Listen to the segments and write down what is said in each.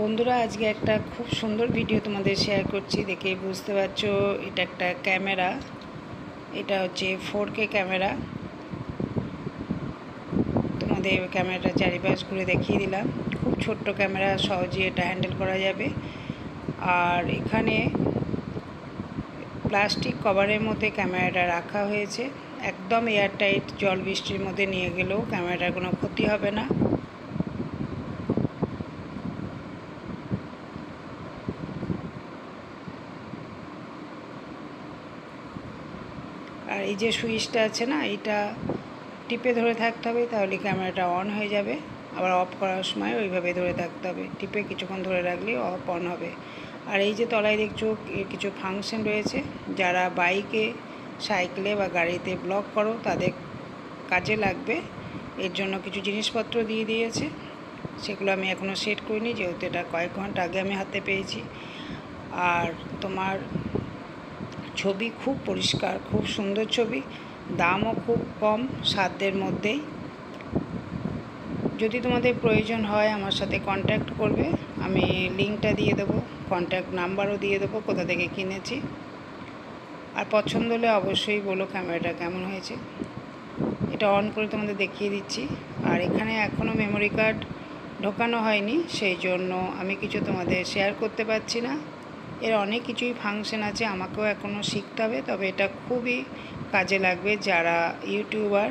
বন্ধুরা আজকে একটা খুব সুন্দর ভিডিও তোমাদের শেয়ার করছি। দেখে বুঝতে পারছো এটা একটা ক্যামেরা। এটা হচ্ছে 4K ক্যামেরা। তোমাদের ক্যামেরাটা চারিপাশ ঘুরে দেখিয়ে দিলাম। খুব ছোট্ট ক্যামেরা, সহজে এটা হ্যান্ডেল করা যাবে। আর এখানে প্লাস্টিক কভারের মধ্যে ক্যামেরাটা রাখা হয়েছে, একদম এয়ারটাইট। জল বৃষ্টির মধ্যে নিয়ে গেলেও ক্যামেরাটার কোনো ক্ষতি হবে না। আর এই যে সুইচটা আছে না, এটা টিপে ধরে থাকতে হবে, তাহলে ক্যামেরাটা অন হয়ে যাবে। আবার অফ করার সময় ওইভাবে ধরে থাকতে হবে, টিপে কিছুক্ষণ ধরে রাখলে অফ অন হবে। আর এই যে তলায় দেখছো কিছু ফাংশন রয়েছে, যারা বাইকে, সাইকেলে বা গাড়িতে ব্লগ করো তাদের কাজে লাগবে। এর জন্য কিছু জিনিসপত্র দিয়ে দিয়েছে, সেগুলো আমি এখনও সেট করিনি, যেহেতু এটা কয়েক ঘন্টা আগে আমি হাতে পেয়েছি। আর তোমার ছবি খুব পরিষ্কার, খুব সুন্দর ছবি, দামও খুব কম, সাধ্যের মধ্যেই। যদি তোমাদের প্রয়োজন হয় আমার সাথে কন্ট্যাক্ট করবে, আমি লিঙ্কটা দিয়ে দেবো, কন্ট্যাক্ট নাম্বারও দিয়ে দেবো, কোথা থেকে কিনেছি। আর পছন্দ হলে অবশ্যই বলো ক্যামেরাটা কেমন হয়েছে। এটা অন করে তোমাদের দেখিয়ে দিচ্ছি। আর এখানে এখনও মেমোরি কার্ড ঢোকানো হয়নি, সেই জন্য আমি কিছু তোমাদের শেয়ার করতে পারছি না। এর অনেক কিছুই ফাংশন আছে, আমাকেও এখনও শিখতে হবে। তবে এটা খুবই কাজে লাগবে যারা ইউটিউবার,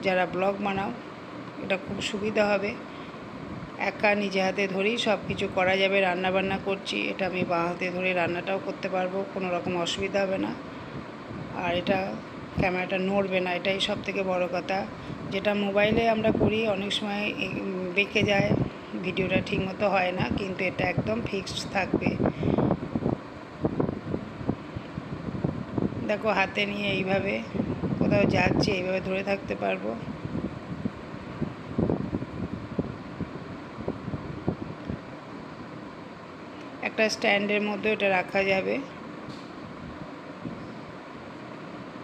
যারা ব্লগ বানাও, এটা খুব সুবিধা হবে। একা নিজে হাতে ধরেই সব কিছু করা যাবে। রান্নাবান্না করছি, এটা আমি বাঁ হাতে ধরে রান্নাটাও করতে পারবো, কোনো রকম অসুবিধা হবে না। আর এটা ক্যামেরাটা নড়বে না, এটাই সব থেকে বড় কথা। যেটা মোবাইলে আমরা করি অনেক সময় বেঁকে যায়, ভিডিওটা ঠিকমতো হয় না, কিন্তু এটা একদম ফিক্সড থাকবে। দেখো হাতে নিয়ে এইভাবে কোথাও যাচ্ছে, এইভাবে ধরে থাকতে পারবো। একটা স্ট্যান্ডের মধ্যে এটা রাখা যাবে।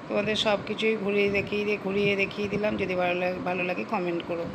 তোমাদের সব কিছুই ঘুরিয়ে দেখিয়ে দিলাম। যদি ভালো লাগে কমেন্ট করো।